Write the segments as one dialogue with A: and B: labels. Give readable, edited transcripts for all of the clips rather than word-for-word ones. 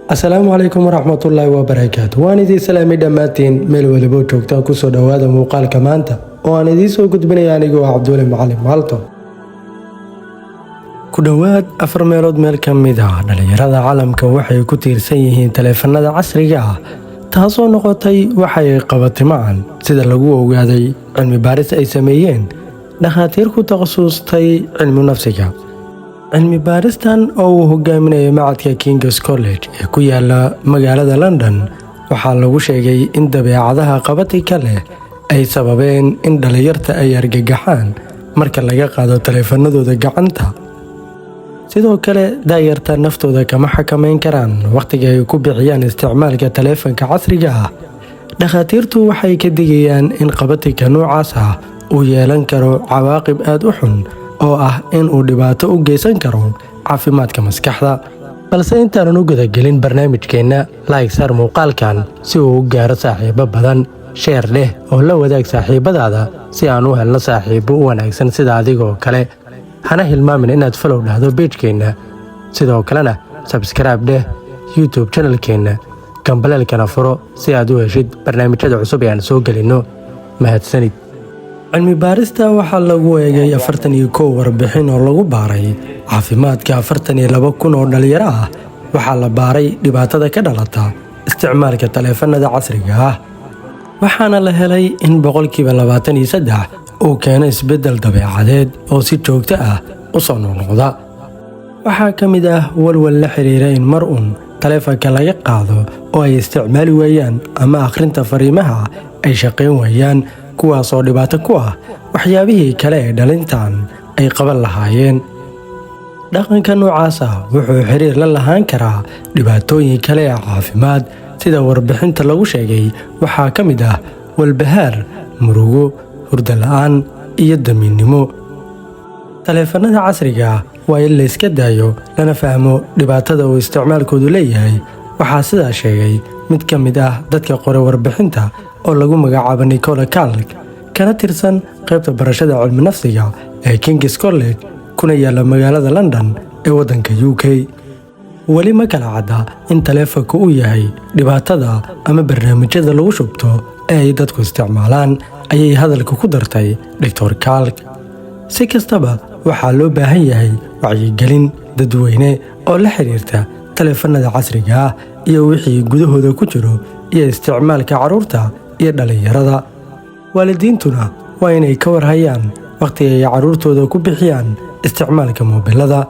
A: asalaamu calaykum waraxmatullaahi wabarakaatu. waan idin salaamay dhammaantiin meel waliba joogtaan kusoo dhowaada muuqaalka maanta oo aan idiin soo gudbinaya anigoo Cabdulle Macalin Maalto. ku dhowaad 4 meelood meel ka mid ah dhalinyarada caalamka waxay ku tiirsan yihiin taleefanada casriga ah, taasoo noqotay waxay qabatay macaan sida lagu ogaaday cilmi baaris ay sameeyeen dhakhaatiir ku takhasustay cilmi nafsiga. cilmi baaristan oo uu hogaaminayo macadka King's College ee ku yaala magaalada London waxaa lagu sheegay in dabeecadaha qabatika leh ay sababeen in dhalinyarta ay argagaxaan marka laga qaado taleefanadooda gacanta. sidoo kale daayarta naftooda kama xakameyn karaan waqtiga ay ku bixiyaan isticmaalka taleefanka casriga ah. dhakhaatiirtu waxay ka digayaan in qabatika noocaas ah uu yeelan karo cawaaqib aad u xun oo ah in uu dhibaato u geysan karo caafimaadka maskaxda. balse intaanan u gudagelin barnaamijkeenna, like saar muuqaalkan si uu u gaaro saaxiibo badan, sheer leh oo la wadaag saaxiibadaada si aan u helno saaxiibo u wanaagsan sida adigoo kale. hana hilmaamin inaad follow dhahdo page-keenna, sidoo kalena subscribe dheh YouTube channelkeenna, gambaleelkana furo si aad u heshid barnaamijyada cusub ee aan soo gelinno. mahadsanid. cilmi baarista waxaa lagu eegay 41 warbixin oo lagu baaray caafimaadka 42,000 oo dhalinyaro ah. waxaa la baaray dhibaatada ka dhalata isticmaalka taleefanada casriga ah, waxaana la helay in 23% uu keeno isbeddel dabeecadeed oo si joogto ah u soo noqnoqda. waxaa ka mid ah walwal la xiriira in mar uun taleefanka laga qaado oo ay isticmaali waayaan ama akhrinta fariimaha ay shaqayn waayaan, kuwaasoo dhibaato ku ah waxyaabihii kale ee dhalintan ay qaban lahaayeen. dhaqanka noocaas ah wuxuu xiriir la lahaan karaa dhibaatooyin kale ee caafimaad sida warbixinta lagu sheegay. waxaa ka mid ah walbahaar, murugo, hurdo la'aan iyo damiinnimo. taleefanada casriga ah waa in la iska daayo lana fahmo dhibaatada uu isticmaalkoodu leeyahay. waxaa sidaa sheegay mid ka mid ah dadka qoray warbixinta oo lagu magacaabo Nicola Kalk, kana tirsan qaybta barashada cilmi nafsiga ee King's College kuna yaala magaalada London ee waddanka UK. weli ma kala cadda in taleefanku uu yahay dhibaatada ama barnaamijyada lagu shubto ee ay dadku isticmaalaan, ayay hadalka ku dartay Dr. Kalk. si kastaba waxaa loo baahan yahay wacyigelin dadweyne oo la xiriirta taleefanada casriga ah iyo wixii gudahooda ku jiro iyo isticmaalka carruurta iyo dhalinyarada. waalidiintuna waa inay ka warhayaan waqtiga ay carruurtooda ku bixiyaan isticmaalka moobilada.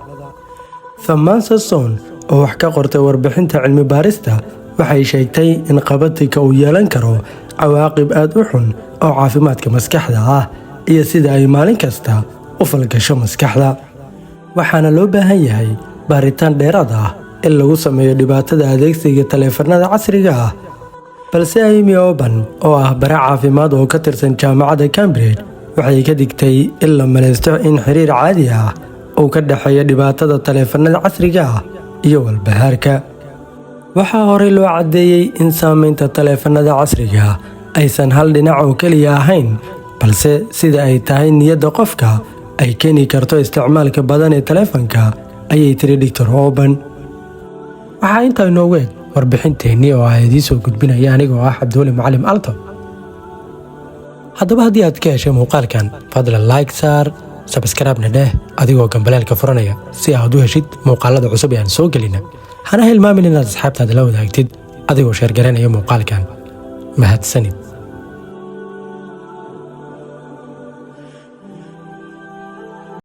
A: Thamasa Son oo wax ka qortay warbixinta cilmi baarista waxay sheegtay in qabatika uu yeelan karo cawaaqib aad u xun oo caafimaadka maskaxda ah iyo sida ay maalin kasta u falgasho maskaxda. waxaana loo baahan yahay baaritaan dheeraad ah in lagu sameeyo dhibaatada adeegsiga taleefanada casriga ah. balse Amy Oban oo ah bara caafimaad oo ka tirsan jaamacadda Cambridge waxay ka digtay in la maleysto in xiriir caadi ah uu ka dhexeeyo dhibaatada taleefanada casriga ah iyo walbahaarka. waxaa horey loo caddeeyey in saamaynta taleefanada casriga ah aysan hal dhinac oo keliya ahayn, balse sida ay tahay niyadda qofka ay keeni karto isticmaalka badan ee taleefanka, ayay tiri Dr. Oban. waxaa intaa inoogu eg warbixinteennii oo ah idiin soo gudbinaya anigoo ah Cabdulle Macalin Maalto. haddaba haddii aad ka heshay muuqaalkan, fadlan like saar, subscribe-na dheh adigoo gambaleelka furanaya si aad u heshid muuqaalada cusub ee aan soo gelina. hana hilmaamin inaad asxaabtaada la wadaagtid adigoo sheer garanaya muuqaalkan. mahadsanid.